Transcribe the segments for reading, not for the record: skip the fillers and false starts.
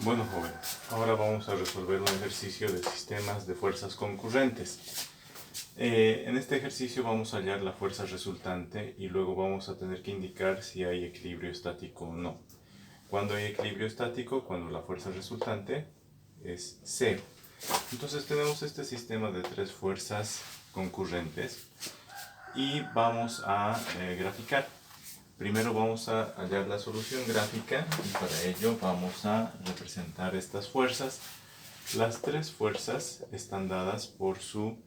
Bueno, jóvenes, ahora vamos a resolver un ejercicio de sistemas de fuerzas concurrentes. En este ejercicio vamos a hallar la fuerza resultante y luego vamos a tener que indicar si hay equilibrio estático o no. Cuando hay equilibrio estático, cuando la fuerza resultante es cero. Entonces tenemos este sistema de tres fuerzas concurrentes y vamos a graficar. Primero vamos a hallar la solución gráfica y para ello vamos a representar estas fuerzas. Las tres fuerzas están dadas por sus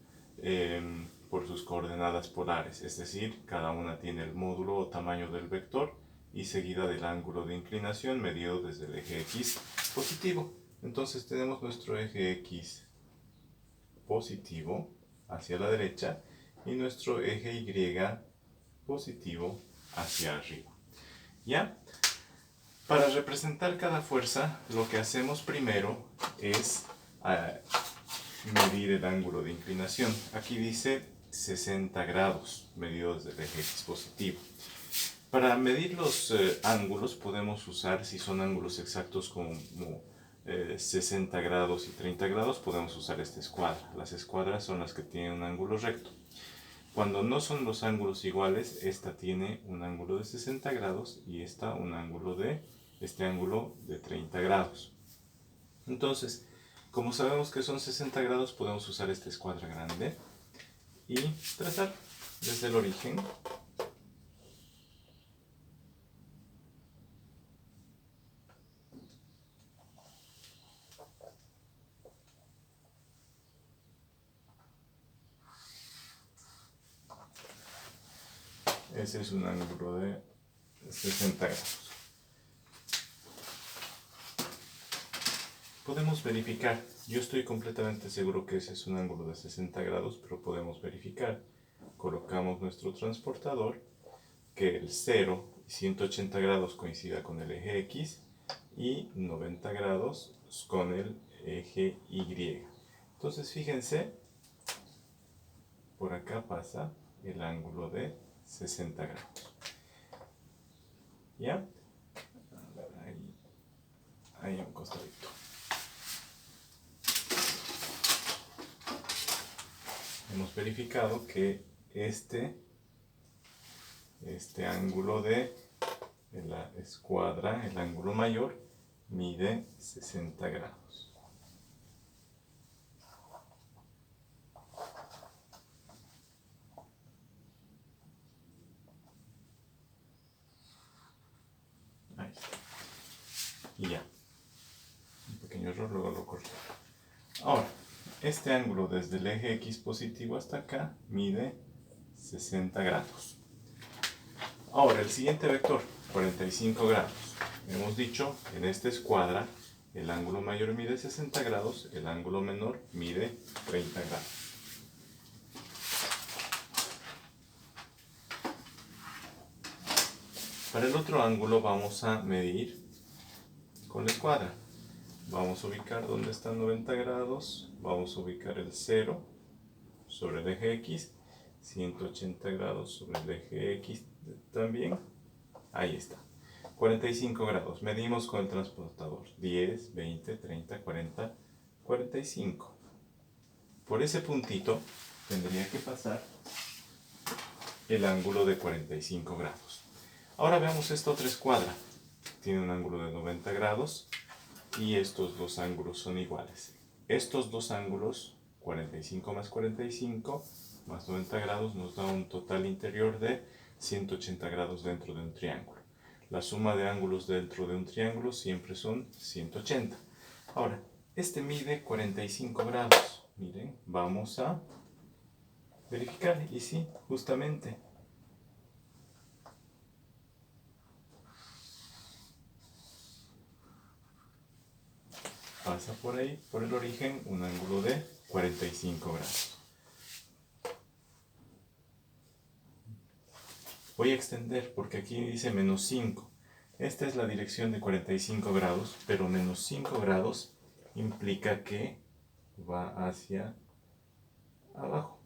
coordenadas polares, es decir, cada una tiene el módulo o tamaño del vector y seguida del ángulo de inclinación medido desde el eje X positivo. Entonces tenemos nuestro eje X positivo hacia la derecha y nuestro eje Y positivo hacia arriba. ¿Ya? Para representar cada fuerza, lo que hacemos primero es medir el ángulo de inclinación. Aquí dice 60 grados, medido desde el eje X positivo. Para medir los ángulos podemos usar, si son ángulos exactos como 60 grados y 30 grados, podemos usar esta escuadra. Las escuadras son las que tienen un ángulo recto. Cuando no son los ángulos iguales, esta tiene un ángulo de 60 grados y esta un ángulo de 30 grados. Entonces, como sabemos que son 60 grados, podemos usar esta escuadra grande y trazar desde el origen. Ese es un ángulo de 60 grados. Podemos verificar. Yo estoy completamente seguro que ese es un ángulo de 60 grados, pero podemos verificar. Colocamos nuestro transportador, que el 0 y 180 grados coincida con el eje X y 90 grados con el eje Y. Entonces fíjense, por acá pasa el ángulo de 60 grados. ¿Ya? Ahí a un costadito. Hemos verificado que este ángulo de la escuadra, el ángulo mayor, mide 60 grados. Ahí está. Y ya. Un pequeño error, luego lo corto. Ahora, este ángulo desde el eje X positivo hasta acá mide 60 grados. Ahora, el siguiente vector, 45 grados. Hemos dicho, en esta escuadra, el ángulo mayor mide 60 grados, el ángulo menor mide 30 grados. Para el otro ángulo vamos a medir con la escuadra. Vamos a ubicar donde están 90 grados, vamos a ubicar el 0 sobre el eje X, 180 grados sobre el eje X también, ahí está. 45 grados, medimos con el transportador, 10, 20, 30, 40, 45. Por ese puntito tendría que pasar el ángulo de 45 grados. Ahora veamos esta otra escuadra, tiene un ángulo de 90 grados y estos dos ángulos son iguales. Estos dos ángulos, 45 más 45 más 90 grados, nos da un total interior de 180 grados dentro de un triángulo. La suma de ángulos dentro de un triángulo siempre son 180. Ahora, este mide 45 grados. Miren, vamos a verificar. Y sí, justamente. Pasa por ahí, por el origen, un ángulo de 45 grados. Voy a extender porque aquí dice menos 5. Esta es la dirección de 45 grados, pero menos 5 grados implica que va hacia abajo,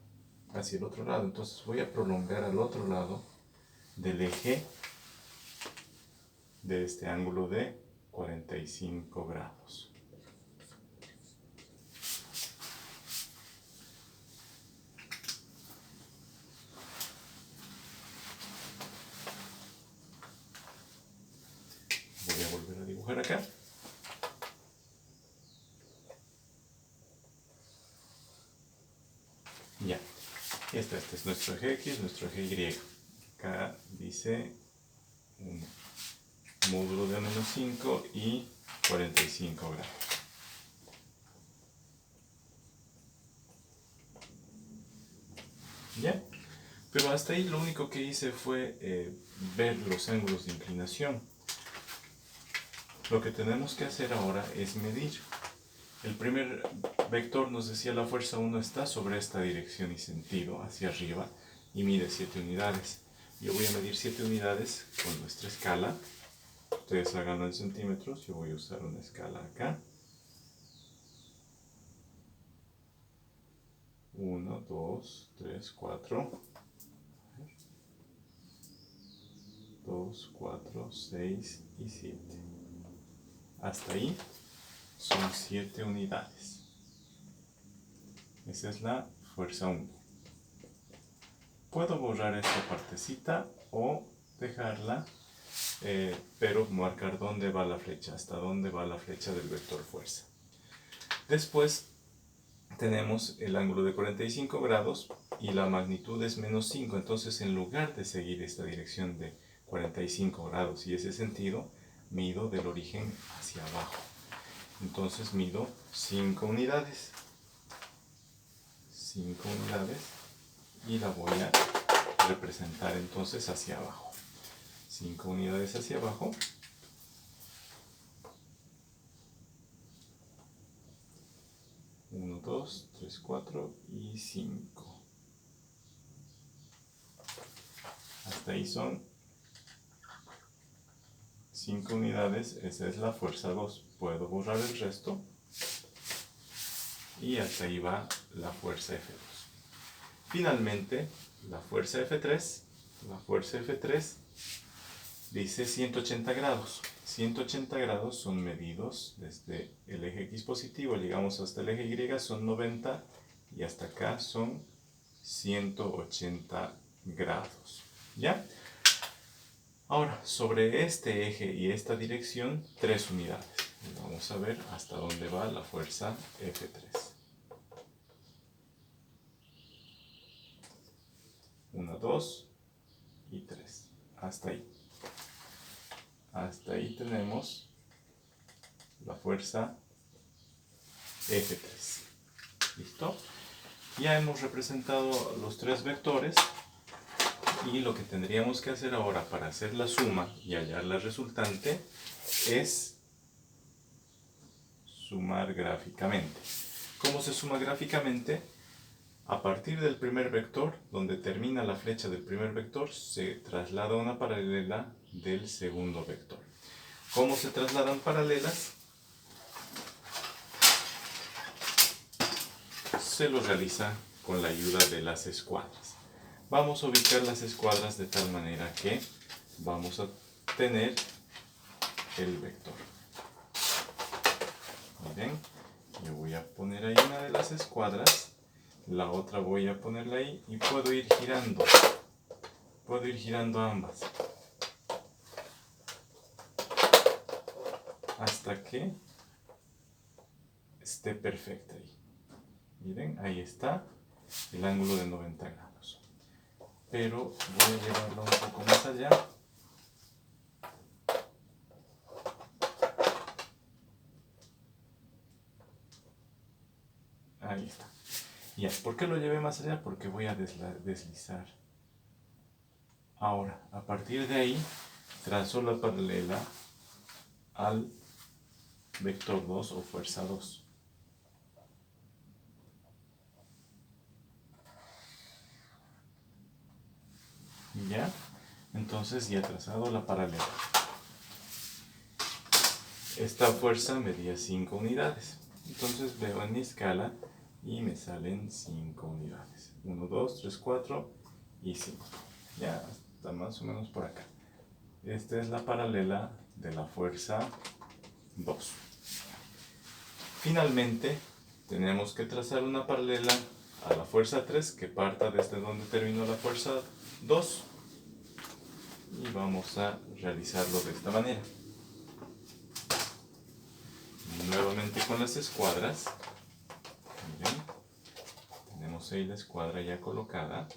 hacia el otro lado. Entonces voy a prolongar al otro lado del eje de este ángulo de 45 grados. Voy a volver a dibujar acá. Ya, este es nuestro eje X, nuestro eje Y. Acá dice un módulo de menos 5 y 45 grados. ¿Ya? Pero hasta ahí lo único que hice fue ver los ángulos de inclinación. Lo que tenemos que hacer ahora es medir. El primer vector nos decía la fuerza 1 está sobre esta dirección y sentido, hacia arriba, y mide 7 unidades. Yo voy a medir 7 unidades con nuestra escala. Ustedes háganlo en centímetros, yo voy a usar una escala acá. 1, 2, 3, 4. 2, 4, 6 y 7. Hasta ahí son 7 unidades. Esa es la fuerza 1. Puedo borrar esta partecita o dejarla, pero marcar dónde va la flecha, hasta dónde va la flecha del vector fuerza. Después tenemos el ángulo de 45 grados y la magnitud es menos 5. Entonces, en lugar de seguir esta dirección de 45 grados y ese sentido, mido del origen hacia abajo. Entonces mido 5 unidades. 5 unidades y la voy a representar entonces hacia abajo. 5 unidades hacia abajo. Uno, 2, 3, 4 y 5. Hasta ahí son 5 unidades. Esa es la fuerza 2. Puedo borrar el resto. Y hasta ahí va la fuerza F2. Finalmente, la fuerza F3. La fuerza F3 dice 180 grados. 180 grados son medidos desde el eje X positivo, llegamos hasta el eje Y, son 90 y hasta acá son 180 grados. ¿Ya? Ahora, sobre este eje y esta dirección, 3 unidades. Vamos a ver hasta dónde va la fuerza F3. 1, 2 y 3. Hasta ahí. Hasta ahí tenemos la fuerza F3. ¿Listo? Ya hemos representado los 3 vectores y lo que tendríamos que hacer ahora para hacer la suma y hallar la resultante es sumar gráficamente. ¿Cómo se suma gráficamente? A partir del primer vector, donde termina la flecha del primer vector, se traslada una paralela del segundo vector. ¿Cómo se trasladan paralelas? Se lo realiza con la ayuda de las escuadras. Vamos a ubicar las escuadras de tal manera que vamos a tener el vector. Miren, yo voy a poner ahí una de las escuadras, la otra voy a ponerla ahí y puedo ir girando. Puedo ir girando ambas hasta que esté perfecta ahí. Miren, ahí está el ángulo de 90 grados. Pero voy a llevarlo un poco más allá. Ahí está. Ya, ¿por qué lo llevé más allá? Porque voy a deslizar. Ahora, a partir de ahí, trazo la paralela al vector 2 o fuerza 2. ¿Ya? Entonces ya he trazado la paralela. Esta fuerza medía 5 unidades. Entonces veo en mi escala y me salen 5 unidades. 1, 2, 3, 4 y 5. Ya está más o menos por acá. Esta es la paralela de la fuerza 2. Finalmente, tenemos que trazar una paralela a la fuerza 3 que parta desde donde terminó la fuerza 2. Y vamos a realizarlo de esta manera. Nuevamente con las escuadras. Miren, tenemos ahí la escuadra ya colocada.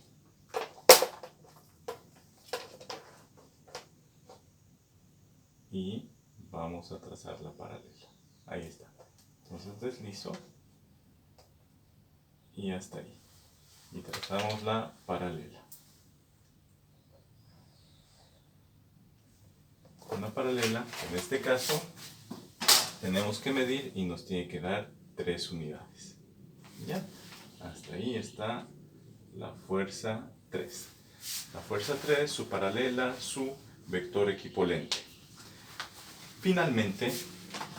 Y vamos a trazar la paralela. Ahí está. Entonces deslizo y hasta ahí. Y trazamos la paralela. Una paralela, en este caso, tenemos que medir y nos tiene que dar 3 unidades. ¿Ya? Hasta ahí está la fuerza 3. La fuerza 3, su paralela, su vector equipolente. Finalmente,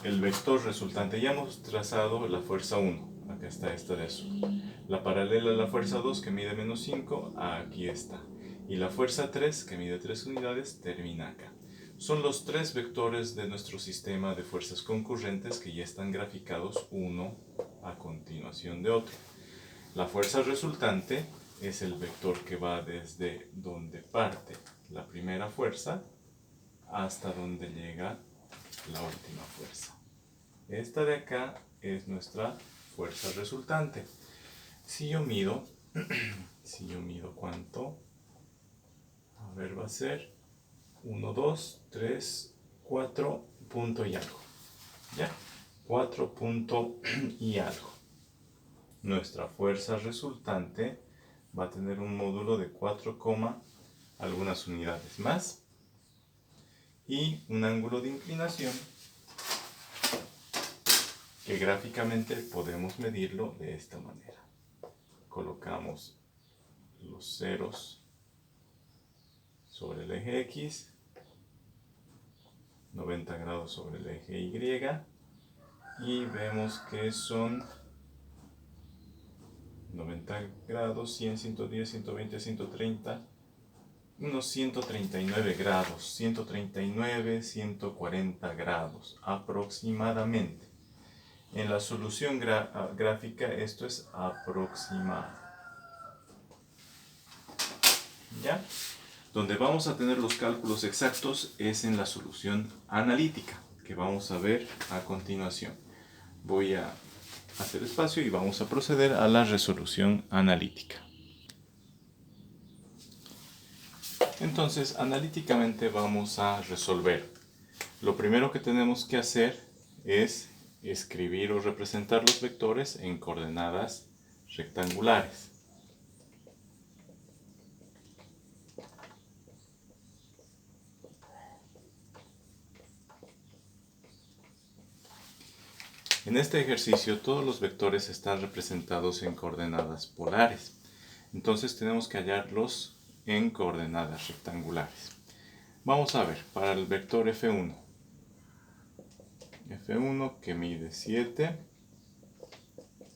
el vector resultante. Ya hemos trazado la fuerza 1. Acá está esta de azul. La paralela a la fuerza 2, que mide menos 5, aquí está. Y la fuerza 3, que mide 3 unidades, termina acá. Son los 3 vectores de nuestro sistema de fuerzas concurrentes que ya están graficados uno a continuación de otro. La fuerza resultante es el vector que va desde donde parte la primera fuerza hasta donde llega la última fuerza. Esta de acá es nuestra fuerza resultante. Si yo mido ¿cuánto? A ver, va a ser 1, 2, 3, 4 punto y algo. ¿Ya? 4 punto y algo. Nuestra fuerza resultante va a tener un módulo de 4, algunas unidades más y un ángulo de inclinación que gráficamente podemos medirlo de esta manera. Colocamos los ceros sobre el eje X, 90 grados sobre el eje Y y vemos que son 90 grados, 100, 110, 120, 130, unos 139 grados, 139, 140 grados aproximadamente. En la solución gráfica esto es aproximado. ¿Ya? Donde vamos a tener los cálculos exactos es en la solución analítica, que vamos a ver a continuación. Voy a hacer espacio y vamos a proceder a la resolución analítica. Entonces, analíticamente vamos a resolver. Lo primero que tenemos que hacer es escribir o representar los vectores en coordenadas rectangulares. En este ejercicio todos los vectores están representados en coordenadas polares. Entonces tenemos que hallarlos en coordenadas rectangulares. Vamos a ver, para el vector F1. F1 que mide 7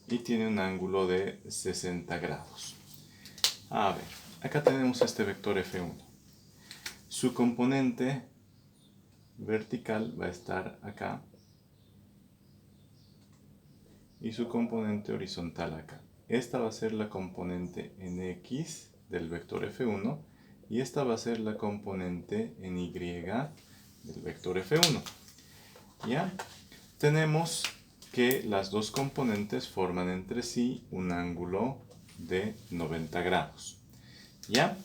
y tiene un ángulo de 60 grados. A ver, acá tenemos este vector F1. Su componente vertical va a estar acá y su componente horizontal acá. Esta va a ser la componente en X del vector F1 y esta va a ser la componente en Y del vector F1. ¿Ya? Tenemos que las dos componentes forman entre sí un ángulo de 90 grados. ¿Ya?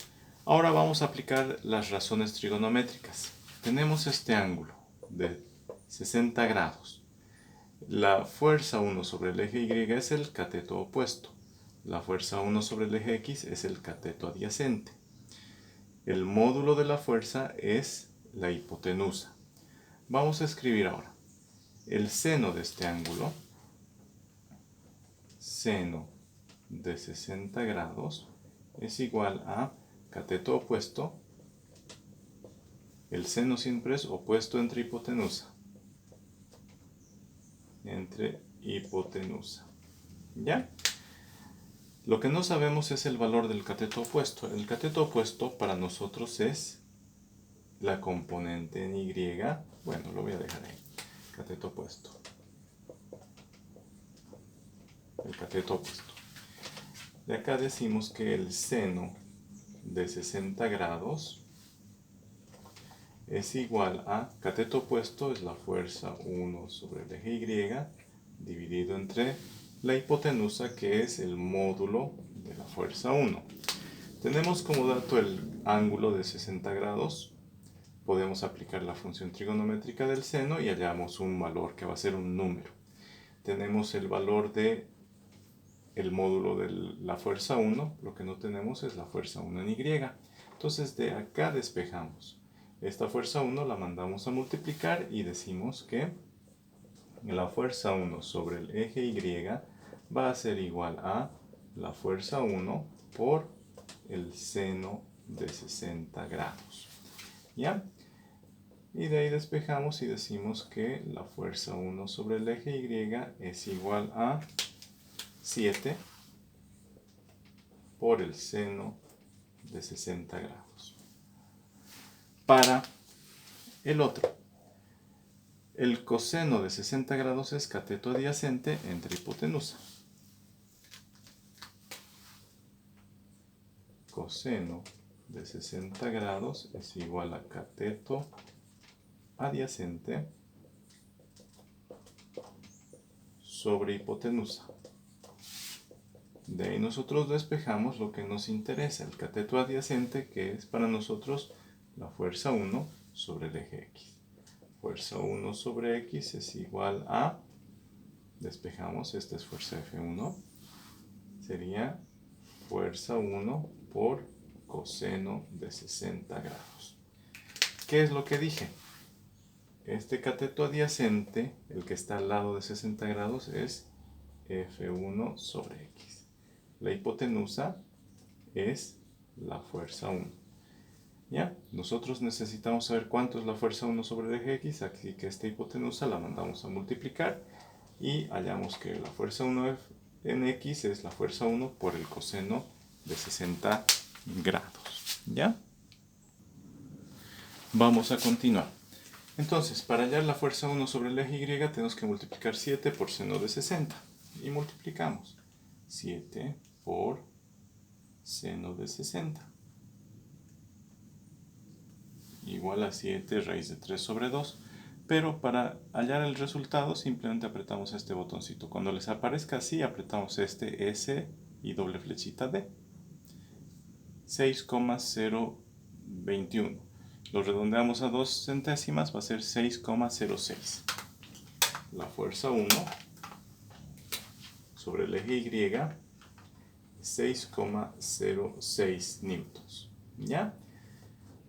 Ahora vamos a aplicar las razones trigonométricas. Tenemos este ángulo de 60 grados. La fuerza 1 sobre el eje Y es el cateto opuesto. La fuerza 1 sobre el eje X es el cateto adyacente. El módulo de la fuerza es la hipotenusa. Vamos a escribir ahora. El seno de este ángulo, seno de 60 grados, es igual a cateto opuesto. El seno siempre es opuesto entre hipotenusa. ¿Ya? Lo que no sabemos es el valor del cateto opuesto. El cateto opuesto para nosotros es la componente en Y. Bueno, lo voy a dejar ahí. cateto opuesto. El cateto opuesto. De acá decimos que el seno de 60 grados es igual a, cateto opuesto es la fuerza 1 sobre el eje Y dividido entre la hipotenusa, que es el módulo de la fuerza 1. Tenemos como dato el ángulo de 60 grados. Podemos aplicar la función trigonométrica del seno y hallamos un valor que va a ser un número. Tenemos el valor de el módulo de la fuerza 1, lo que no tenemos es la fuerza 1 en Y. Entonces de acá despejamos. Esta fuerza 1 la mandamos a multiplicar y decimos que la fuerza 1 sobre el eje Y va a ser igual a la fuerza 1 por el seno de 60 grados. ¿Ya? Y de ahí despejamos y decimos que la fuerza 1 sobre el eje Y es igual a 7 por el seno de 60 grados. Para el otro, el coseno de 60 grados es cateto adyacente entre hipotenusa. Coseno de 60 grados es igual a cateto adyacente sobre hipotenusa. De ahí nosotros despejamos lo que nos interesa, el cateto adyacente, que es para nosotros la fuerza 1 sobre el eje X. Fuerza 1 sobre X es igual a, despejamos, esta es fuerza F1, sería fuerza 1 por coseno de 60 grados. ¿Qué es lo que dije? Este cateto adyacente, el que está al lado de 60 grados, es F1 sobre X. La hipotenusa es la fuerza 1. ¿Ya? Nosotros necesitamos saber cuánto es la fuerza 1 sobre el eje X, así que esta hipotenusa la mandamos a multiplicar y hallamos que la fuerza 1 en X es la fuerza 1 por el coseno de 60 grados. ¿Ya? Vamos a continuar. Entonces, para hallar la fuerza 1 sobre el eje Y tenemos que multiplicar 7 por seno de 60. Y multiplicamos 7 por seno de 60. Igual a 7 raíz de 3 sobre 2. Pero para hallar el resultado simplemente apretamos este botoncito. Cuando les aparezca así, apretamos este S y doble flechita D. 6,021. Lo redondeamos a 2 centésimas, va a ser 6,06. La fuerza 1 sobre el eje Y, 6,06 newtons. ¿Ya?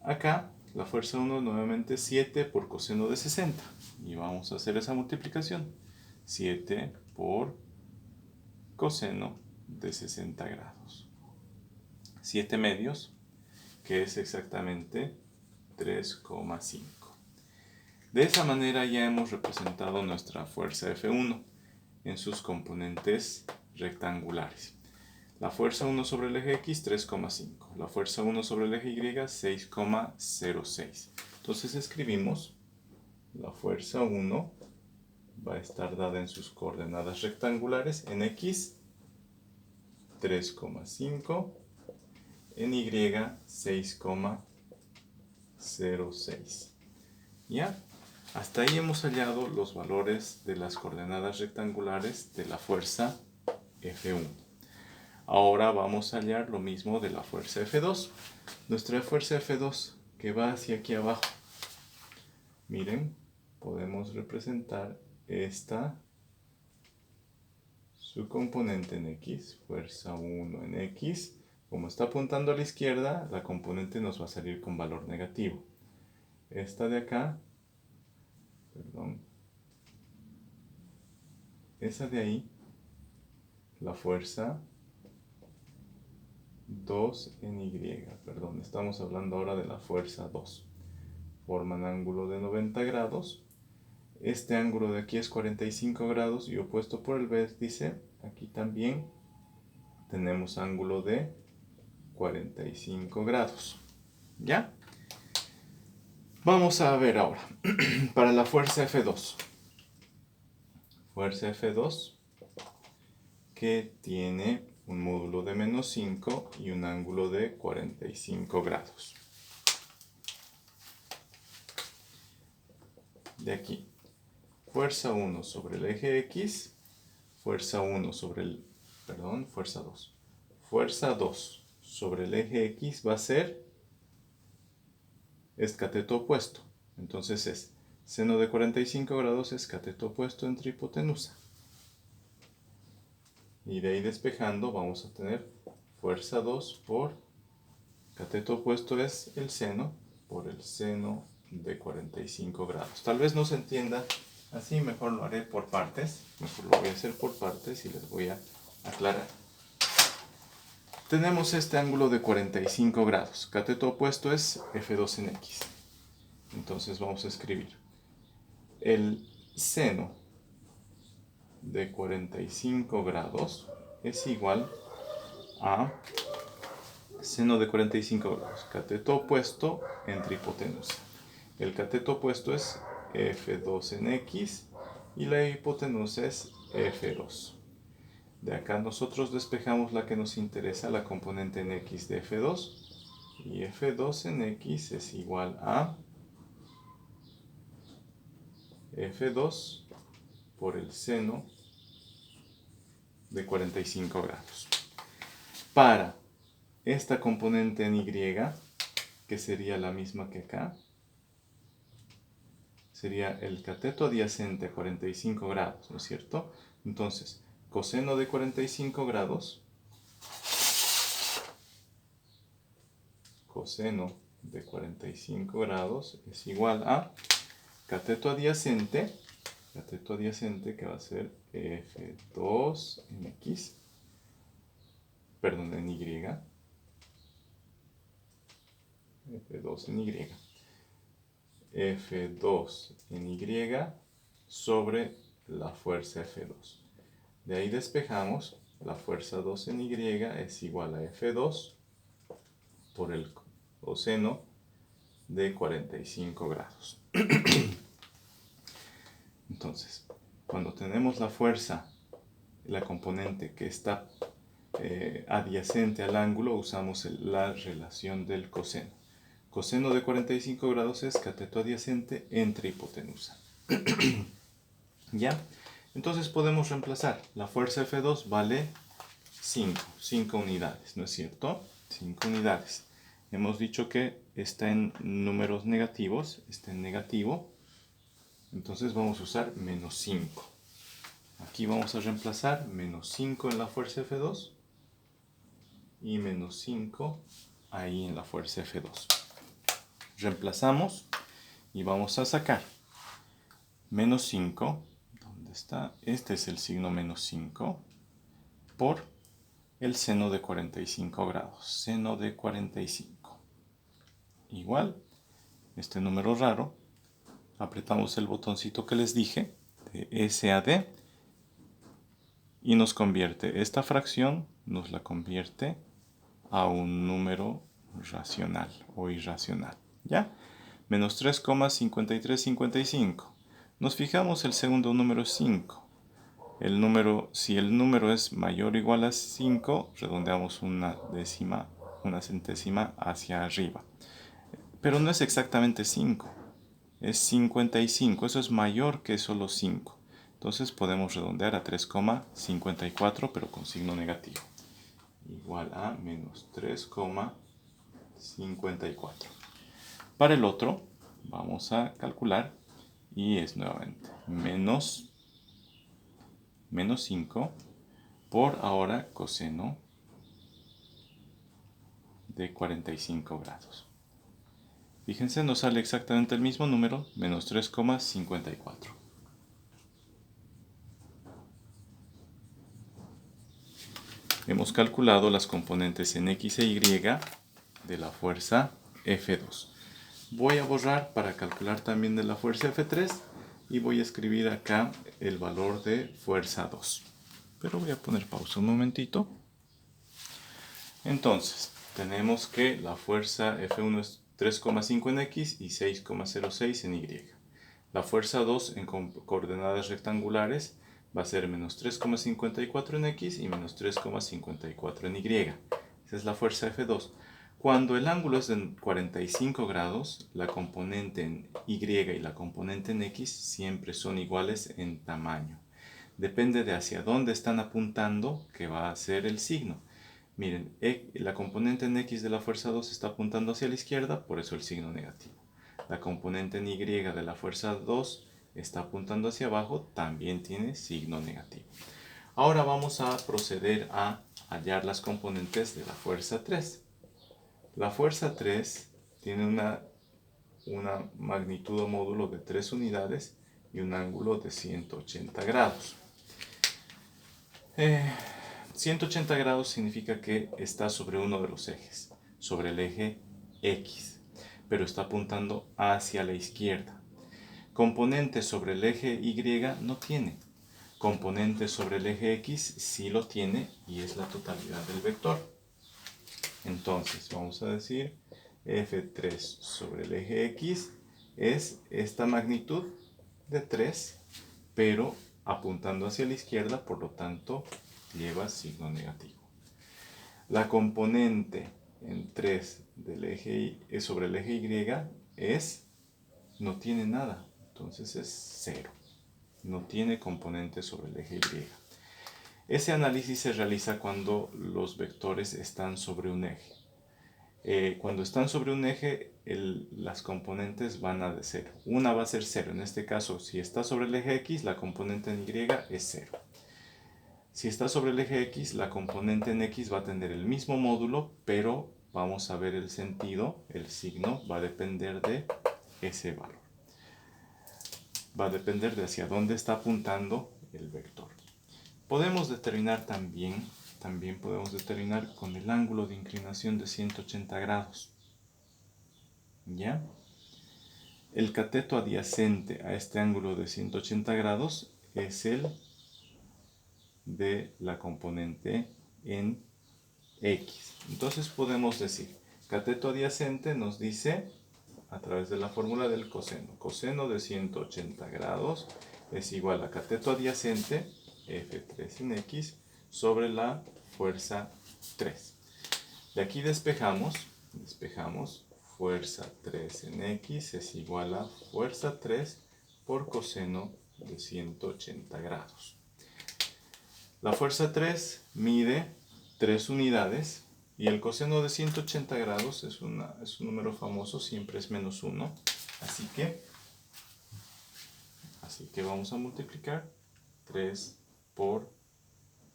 Acá la fuerza 1 nuevamente 7 por coseno de 60. Y vamos a hacer esa multiplicación. 7 por coseno de 60 grados. 7 medios, que es exactamente 3,5. De esa manera ya hemos representado nuestra fuerza F1 en sus componentes rectangulares. La fuerza 1 sobre el eje X, 3,5. La fuerza 1 sobre el eje Y, 6,06. Entonces escribimos, la fuerza 1 va a estar dada en sus coordenadas rectangulares, en X, 3,5, en Y, 6,06. ¿Ya? Hasta ahí hemos hallado los valores de las coordenadas rectangulares de la fuerza F1. Ahora vamos a hallar lo mismo de la fuerza F2. Nuestra fuerza F2 que va hacia aquí abajo. Miren, podemos representar esta, su componente en X, fuerza 1 en X. Como está apuntando a la izquierda, la componente nos va a salir con valor negativo. Esta de acá, perdón, esa de ahí, la fuerza 2 en Y, perdón, estamos hablando ahora de la fuerza 2. Forman ángulo de 90 grados. Este ángulo de aquí es 45 grados y opuesto por el vértice, aquí también tenemos ángulo de 45 grados. ¿Ya? Vamos a ver ahora, para la fuerza F2. fuerza F2 que tiene un módulo de menos 5 y un ángulo de 45 grados. De aquí, fuerza 1 sobre el eje X, fuerza 1 sobre el, fuerza 2. Fuerza 2 sobre el eje X va a ser es cateto opuesto. Entonces es seno de 45 grados es cateto opuesto entre hipotenusa. Y de ahí despejando vamos a tener fuerza 2 por cateto opuesto es el seno por el seno de 45 grados. Tal vez no se entienda así, mejor lo haré por partes. Mejor lo voy a hacer por partes y les voy a aclarar. Tenemos este ángulo de 45 grados. Cateto opuesto es F2 en X. Entonces vamos a escribir el seno de 45 grados es igual a seno de 45 grados, cateto opuesto entre hipotenusa. El cateto opuesto es F2 en X y la hipotenusa es F2. De acá nosotros despejamos la que nos interesa, la componente en X de F2. Y F2 en X es igual a F2 por el seno de 45 grados. Para esta componente en Y, que sería la misma que acá, sería el cateto adyacente a 45 grados, ¿no es cierto? Entonces, coseno de 45 grados, coseno de 45 grados es igual a cateto adyacente que va a ser F2 en X, perdón, en Y, F2 en Y, F2 en Y sobre la fuerza F2. De ahí despejamos, la fuerza 2 en Y es igual a F2 por el coseno de 45 grados. Entonces, cuando tenemos la fuerza, la componente que está adyacente al ángulo, usamos la relación del coseno. Coseno de 45 grados es cateto adyacente entre hipotenusa. ¿Ya? Entonces podemos reemplazar. La fuerza F2 vale 5 unidades, ¿no es cierto? 5 unidades. Hemos dicho que está en números negativos, está en negativo. Entonces vamos a usar menos 5. Aquí vamos a reemplazar menos 5 en la fuerza F2 y menos 5 ahí en la fuerza F2. Reemplazamos y vamos a sacar menos 5. ¿Dónde está? Este es el signo menos 5 por el seno de 45 grados. Seno de 45. Igual, este número raro, apretamos el botoncito que les dije, de S a D, y nos convierte esta fracción, nos la convierte a un número racional o irracional. ¿Ya? Menos 3,5355. Nos fijamos, el segundo número es 5. Si el número es mayor o igual a 5, redondeamos una centésima hacia arriba. Pero no es exactamente 5, es 55. Eso es mayor que solo 5. Entonces podemos redondear a 3,54, pero con signo negativo. Igual a menos 3,54. Para el otro, vamos a calcular y es nuevamente menos 5 por ahora coseno de 45 grados. Fíjense, nos sale exactamente el mismo número, menos 3,54. Hemos calculado las componentes en X e Y de la fuerza F2. Voy a borrar para calcular también de la fuerza F3 y voy a escribir acá el valor de fuerza 2. Pero voy a poner pausa un momentito. Entonces, tenemos que la fuerza F1 es 3,5 en X y 6,06 en Y. La fuerza 2 en coordenadas rectangulares va a ser menos 3,54 en X y menos 3,54 en Y. Esa es la fuerza F2. Cuando el ángulo es de 45 grados, la componente en Y y la componente en X siempre son iguales en tamaño. Depende de hacia dónde están apuntando que va a ser el signo. Miren, la componente en X de la fuerza 2 está apuntando hacia la izquierda, por eso el signo negativo. La componente en Y de la fuerza 2 está apuntando hacia abajo, también tiene signo negativo. Ahora vamos a proceder a hallar las componentes de la fuerza 3. La fuerza 3 tiene una magnitud o módulo de 3 unidades y un ángulo de 180 grados. 180 grados significa que está sobre uno de los ejes, sobre el eje X, pero está apuntando hacia la izquierda. Componente sobre el eje Y no tiene. Componente sobre el eje X sí lo tiene y es la totalidad del vector. Entonces vamos a decir F3 sobre el eje X es esta magnitud de 3, pero apuntando hacia la izquierda, por lo tanto lleva signo negativo. La componente en 3 del eje sobre el eje Y no tiene nada, entonces es 0. No tiene componente sobre el eje Y. Ese análisis se realiza cuando los vectores están sobre un eje. Cuando están sobre un eje, las componentes van a de 0. Una va a ser 0. En este caso, si está sobre el eje X, la componente en Y es 0. Si está sobre el eje X, la componente en X va a tener el mismo módulo, pero vamos a ver el sentido, el signo va a depender de ese valor. Va a depender de hacia dónde está apuntando el vector. Podemos determinar también podemos determinar con el ángulo de inclinación de 180 grados. ¿Ya? El cateto adyacente a este ángulo de 180 grados es el de la componente en X. Entonces podemos decir, cateto adyacente nos dice, a través de la fórmula del coseno, coseno de 180 grados es igual a cateto adyacente, F3 en X, sobre la fuerza 3. De aquí despejamos, fuerza 3 en X es igual a fuerza 3 por coseno de 180 grados. La fuerza 3 mide 3 unidades y el coseno de 180 grados es un número famoso, siempre es menos 1. Así que vamos a multiplicar 3 por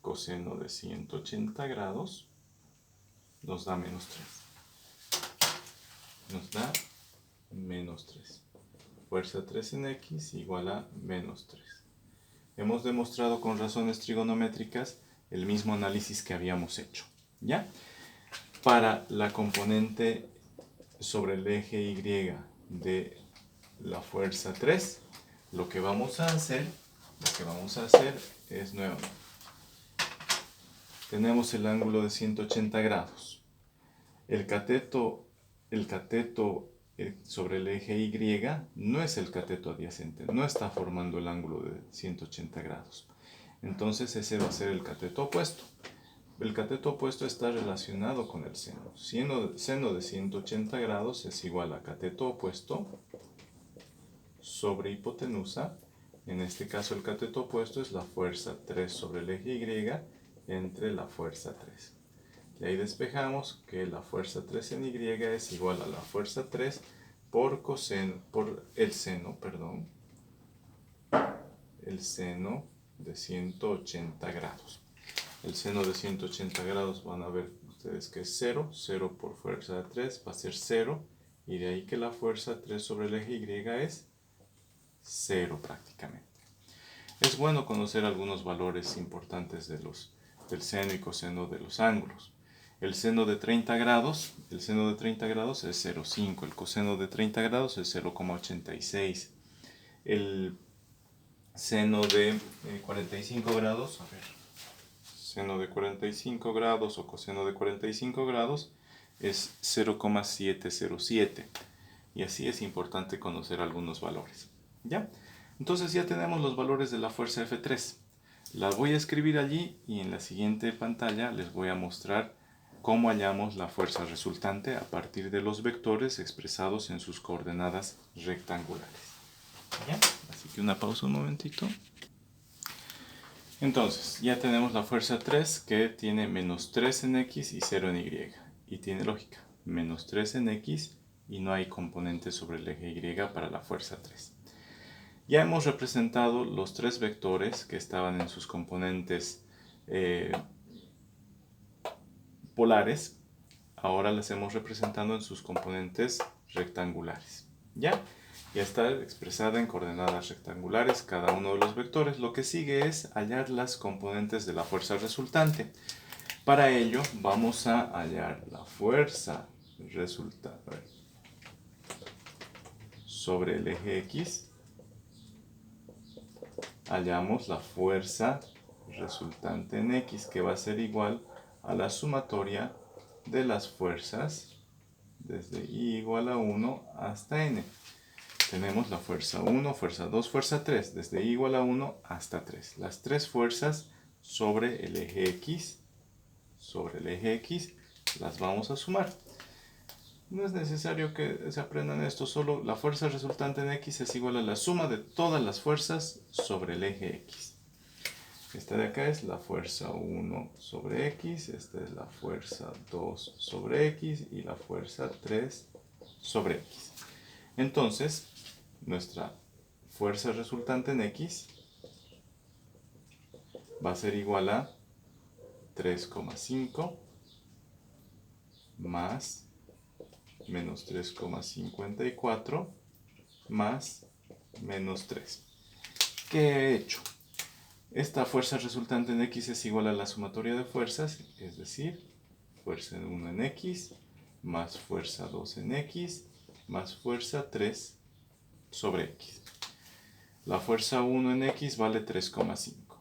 coseno de 180 grados, nos da menos 3. Nos da menos 3. Fuerza 3 en X igual a menos 3. Hemos demostrado con razones trigonométricas el mismo análisis que habíamos hecho. ¿Ya? Para la componente sobre el eje Y de la fuerza 3, lo que vamos a hacer es nuevamente. Tenemos el ángulo de 180 grados. El cateto sobre el eje Y no es el cateto adyacente, no está formando el ángulo de 180 grados. Entonces ese va a ser el cateto opuesto. El cateto opuesto está relacionado con el seno. Seno de 180 grados es igual a cateto opuesto sobre hipotenusa. En este caso el cateto opuesto es la fuerza 3 sobre el eje Y entre la fuerza 3. Y ahí despejamos que la fuerza 3 en Y es igual a la fuerza 3 por el seno de 180 grados. El seno de 180 grados van a ver ustedes que es 0. 0 por fuerza de 3 va a ser 0. Y de ahí que la fuerza 3 sobre el eje Y es 0 prácticamente. Es bueno conocer algunos valores importantes del seno y coseno de los ángulos. El seno de 30 grados es 0,5. El coseno de 30 grados es 0,86. El seno de 45 grados, seno de 45 grados o coseno de 45 grados es 0,707. Y así es importante conocer algunos valores. ¿Ya? Entonces ya tenemos los valores de la fuerza F3. Las voy a escribir allí y en la siguiente pantalla les voy a mostrar cómo hallamos la fuerza resultante a partir de los vectores expresados en sus coordenadas rectangulares. ¿Ya? Así que una pausa un momentito. Entonces, ya tenemos la fuerza 3 que tiene menos 3 en x y 0 en y. Y tiene lógica, menos 3 en x y no hay componente sobre el eje y para la fuerza 3. Ya hemos representado los tres vectores que estaban en sus componentes polares. Ahora las hemos representado en sus componentes rectangulares. ¿Ya? Ya está expresada en coordenadas rectangulares cada uno de los vectores. Lo que sigue es hallar las componentes de la fuerza resultante. Para ello vamos a hallar la fuerza resultante sobre el eje X. Hallamos la fuerza resultante en X, que va a ser igual a la sumatoria de las fuerzas desde I igual a 1 hasta N. Tenemos la fuerza 1, fuerza 2, fuerza 3, desde I igual a 1 hasta 3. Las tres fuerzas sobre el eje X, las vamos a sumar. No es necesario que se aprendan esto, solo la fuerza resultante en X es igual a la suma de todas las fuerzas sobre el eje X. Esta de acá es la fuerza 1 sobre X, esta es la fuerza 2 sobre X y la fuerza 3 sobre X. Entonces, nuestra fuerza resultante en X va a ser igual a 3,5 más menos 3,54 más menos 3. ¿Qué he hecho? Esta fuerza resultante en X es igual a la sumatoria de fuerzas, es decir, fuerza 1 en X más fuerza 2 en X más fuerza 3 sobre X. La fuerza 1 en X vale 3,5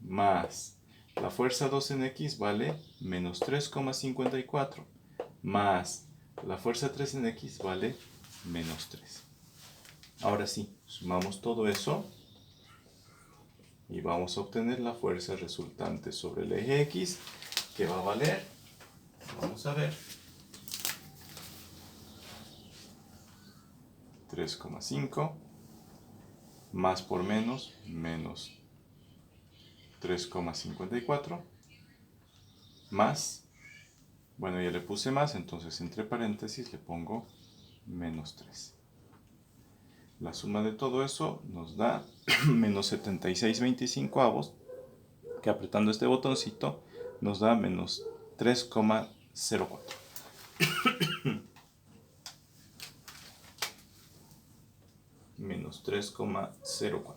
más la fuerza 2 en X vale menos 3,54 más la fuerza 3 en X vale menos 3. Ahora sí, sumamos todo eso y vamos a obtener la fuerza resultante sobre el eje X, que va a valer, vamos a ver, 3,5 más por menos 3,54 más, bueno, ya le puse más, entonces entre paréntesis le pongo menos 3. La suma de todo eso nos da menos 76,25, que apretando este botoncito nos da menos 3,04. Menos 3,04.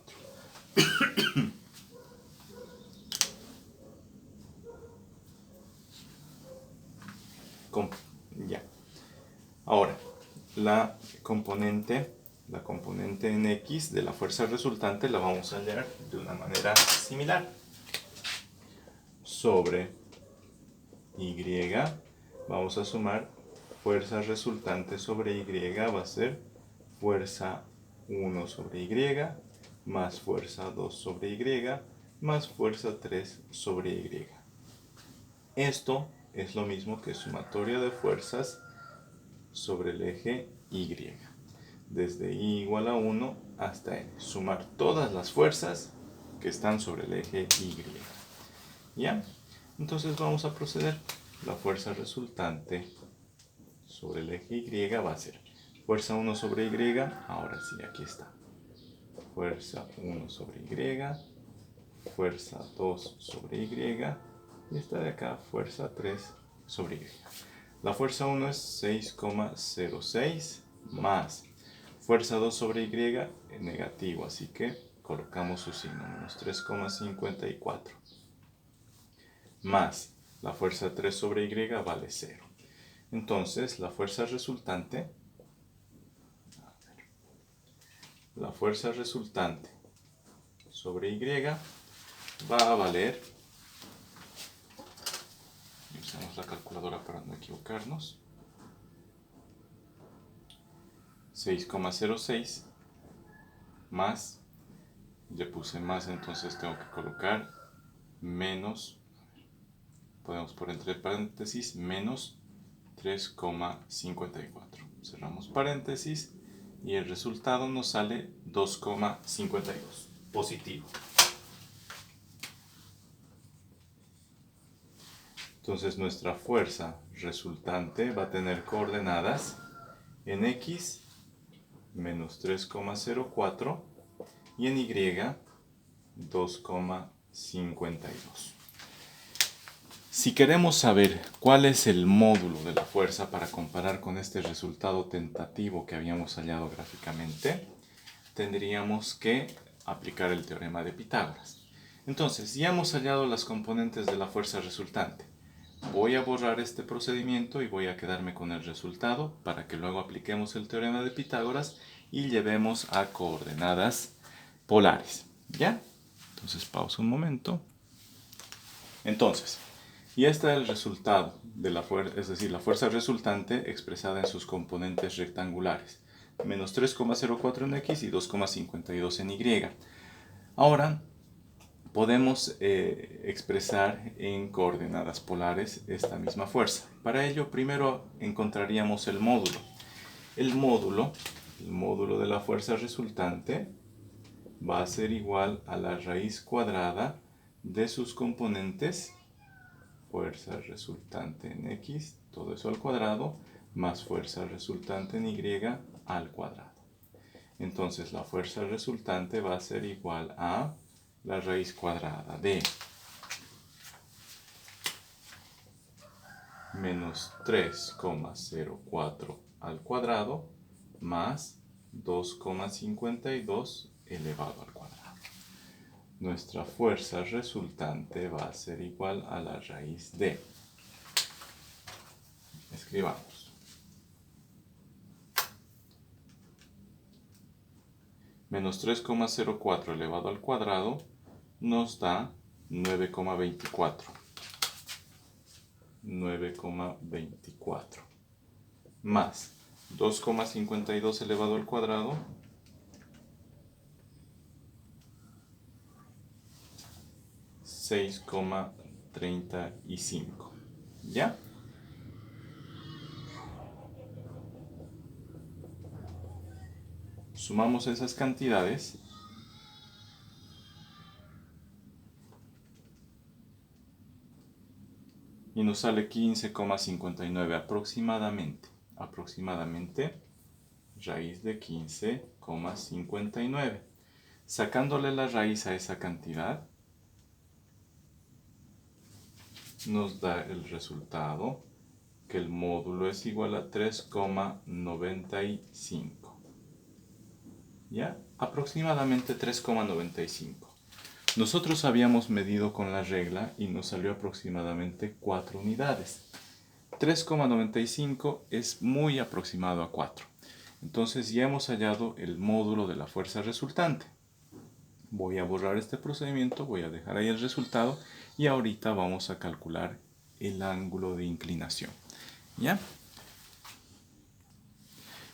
Ya. Ahora, la componente en X de la fuerza resultante la vamos a hallar de una manera similar. Sobre Y vamos a sumar fuerza resultante sobre Y, va a ser fuerza 1 sobre Y más fuerza 2 sobre Y más fuerza 3 sobre Y. Esto es lo mismo que sumatoria de fuerzas sobre el eje Y. Desde I igual a 1 hasta N. Sumar todas las fuerzas que están sobre el eje Y. ¿Ya? Entonces vamos a proceder. La fuerza resultante sobre el eje Y va a ser fuerza 1 sobre Y. Ahora sí, aquí está. Fuerza 1 sobre Y. Fuerza 2 sobre Y. Y esta de acá, fuerza 3 sobre Y. La fuerza 1 es 6,06 más fuerza 2 sobre Y negativo, así que colocamos su signo, menos 3,54. Más la fuerza 3 sobre Y vale 0. Entonces la fuerza resultante, sobre Y va a valer, usamos la calculadora para no equivocarnos, 6,06 más, le puse más, entonces tengo que colocar menos, podemos poner entre paréntesis, menos 3,54. Cerramos paréntesis y el resultado nos sale 2,52, positivo. Entonces nuestra fuerza resultante va a tener coordenadas en X menos 3,04 y en Y 2,52. Si queremos saber cuál es el módulo de la fuerza para comparar con este resultado tentativo que habíamos hallado gráficamente, tendríamos que aplicar el teorema de Pitágoras. Entonces, ya hemos hallado las componentes de la fuerza resultante. Voy a borrar este procedimiento y voy a quedarme con el resultado para que luego apliquemos el teorema de Pitágoras y llevemos a coordenadas polares. ¿Ya? Entonces, pausa un momento. Entonces, y este es el resultado de la fuerza, es decir, la fuerza resultante expresada en sus componentes rectangulares. Menos 3,04 en X y 2,52 en Y. Ahora, podemos expresar en coordenadas polares esta misma fuerza. Para ello, primero encontraríamos el módulo. El módulo de la fuerza resultante va a ser igual a la raíz cuadrada de sus componentes, fuerza resultante en X, todo eso al cuadrado, más fuerza resultante en Y al cuadrado. Entonces la fuerza resultante va a ser igual a la raíz cuadrada de menos 3,04 al cuadrado más 2,52 elevado al cuadrado. Nuestra fuerza resultante va a ser igual a la raíz de, escribamos, menos 3,04 elevado al cuadrado nos da 9,24. 9,24 más 2,52 elevado al cuadrado $6,35. ¿Ya? Sumamos esas cantidades y nos sale 15,59 aproximadamente. Aproximadamente raíz de 15,59. Sacándole la raíz a esa cantidad, nos da el resultado que el módulo es igual a 3,95. ¿Ya? Aproximadamente 3,95. Nosotros habíamos medido con la regla y nos salió aproximadamente 4 unidades. 3,95 es muy aproximado a 4. Entonces ya hemos hallado el módulo de la fuerza resultante. Voy a borrar este procedimiento, voy a dejar ahí el resultado y ahorita vamos a calcular el ángulo de inclinación. ¿Ya?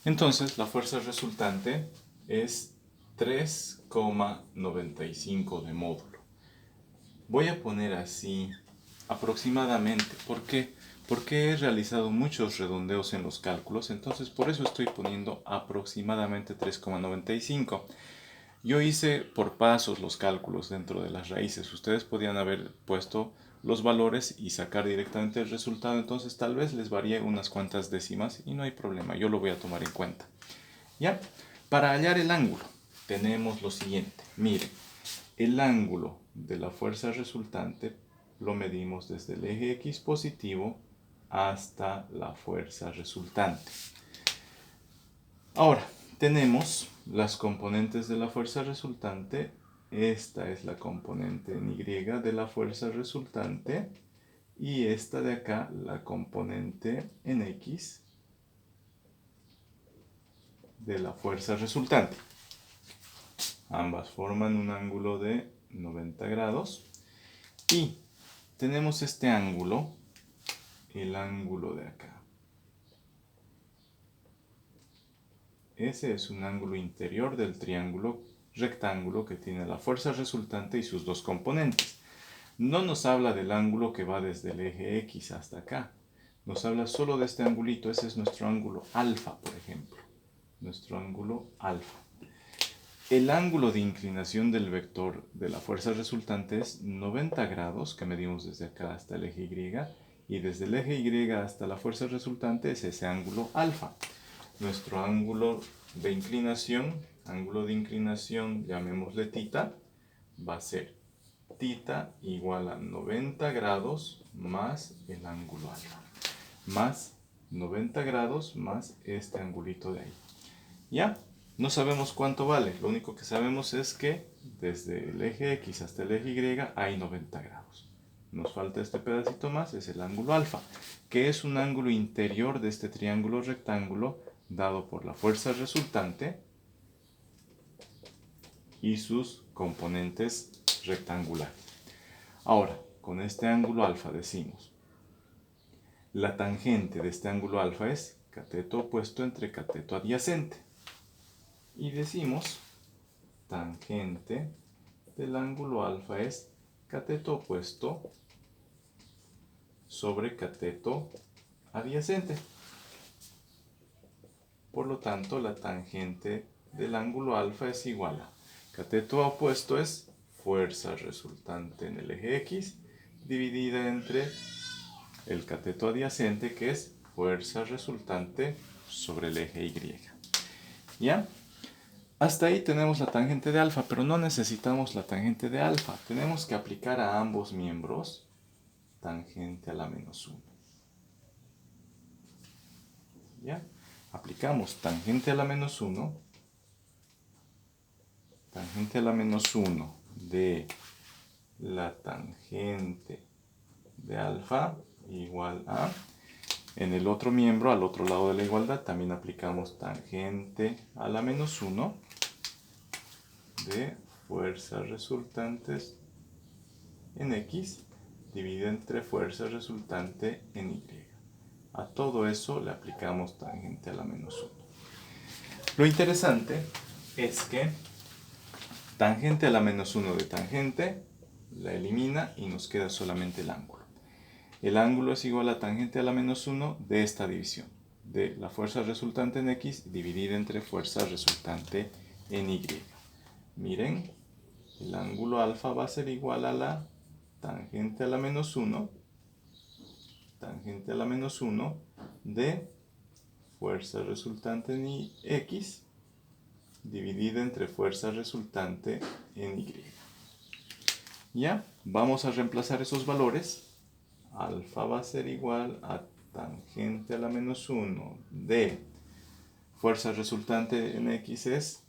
Entonces la fuerza resultante es 3,95 de módulo. Voy a poner así aproximadamente. ¿Por qué? Porque he realizado muchos redondeos en los cálculos, entonces por eso estoy poniendo aproximadamente 3,95. Yo hice por pasos los cálculos dentro de las raíces. Ustedes podían haber puesto los valores y sacar directamente el resultado, entonces tal vez les varíe unas cuantas décimas y no hay problema, yo lo voy a tomar en cuenta. ¿Ya? Para hallar el ángulo tenemos lo siguiente. Miren, el ángulo de la fuerza resultante lo medimos desde el eje X positivo hasta la fuerza resultante. Ahora, tenemos las componentes de la fuerza resultante. Esta es la componente en Y de la fuerza resultante y esta de acá la componente en X de la fuerza resultante. Ambas forman un ángulo de 90 grados y tenemos este ángulo, el ángulo de acá. Ese es un ángulo interior del triángulo rectángulo que tiene la fuerza resultante y sus dos componentes. No nos habla del ángulo que va desde el eje X hasta acá. Nos habla solo de este angulito. Ese es nuestro ángulo alfa, por ejemplo. Nuestro ángulo alfa. El ángulo de inclinación del vector de la fuerza resultante es 90 grados, que medimos desde acá hasta el eje Y, y desde el eje Y hasta la fuerza resultante es ese ángulo alfa. Nuestro ángulo de inclinación, llamémosle tita, va a ser tita igual a 90 grados más el ángulo alfa, más 90 grados más este angulito de ahí. ¿Ya? No sabemos cuánto vale, lo único que sabemos es que desde el eje X hasta el eje Y hay 90 grados. Nos falta este pedacito más, es el ángulo alfa, que es un ángulo interior de este triángulo rectángulo dado por la fuerza resultante y sus componentes rectangulares. Ahora, con este ángulo alfa decimos, la tangente de este ángulo alfa es cateto opuesto entre cateto adyacente. Y decimos, tangente del ángulo alfa es cateto opuesto sobre cateto adyacente. Por lo tanto, la tangente del ángulo alfa es igual a cateto opuesto es fuerza resultante en el eje X dividida entre el cateto adyacente, que es fuerza resultante sobre el eje Y. ¿Ya? Hasta ahí tenemos la tangente de alfa, pero no necesitamos la tangente de alfa. Tenemos que aplicar a ambos miembros tangente a la menos 1. ¿Ya? Aplicamos tangente a la menos 1. Tangente a la menos 1 de la tangente de alfa igual a... En el otro miembro, al otro lado de la igualdad, también aplicamos tangente a la menos 1 de fuerzas resultantes en X dividida entre fuerza resultante en Y. A todo eso le aplicamos tangente a la menos 1. Lo interesante es que tangente a la menos 1 de tangente la elimina y nos queda solamente el ángulo. El ángulo es igual a tangente a la menos 1 de esta división, de la fuerza resultante en X dividida entre fuerza resultante en Y. Miren, el ángulo alfa va a ser igual a la tangente a la menos 1, tangente a la menos 1 de fuerza resultante en X dividida entre fuerza resultante en Y. Ya, vamos a reemplazar esos valores. Alfa va a ser igual a tangente a la menos 1 de fuerza resultante en X es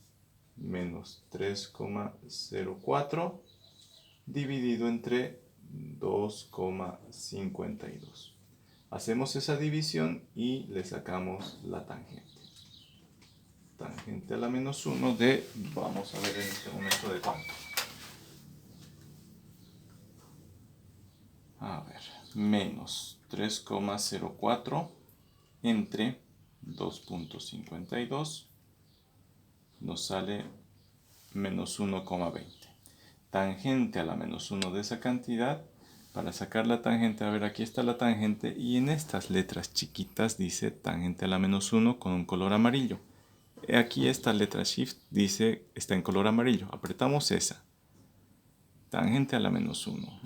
menos 3,04 dividido entre 2,52. Hacemos esa división y le sacamos la tangente. Tangente a la menos 1 de, vamos a ver en este momento de cuánto. A ver, menos 3,04 entre 2,52 nos sale menos 1,20. Tangente a la menos 1 de esa cantidad. Para sacar la tangente, a ver, aquí está la tangente y en estas letras chiquitas dice tangente a la menos 1 con un color amarillo. Aquí esta letra Shift dice, está en color amarillo. Apretamos esa. Tangente a la menos 1.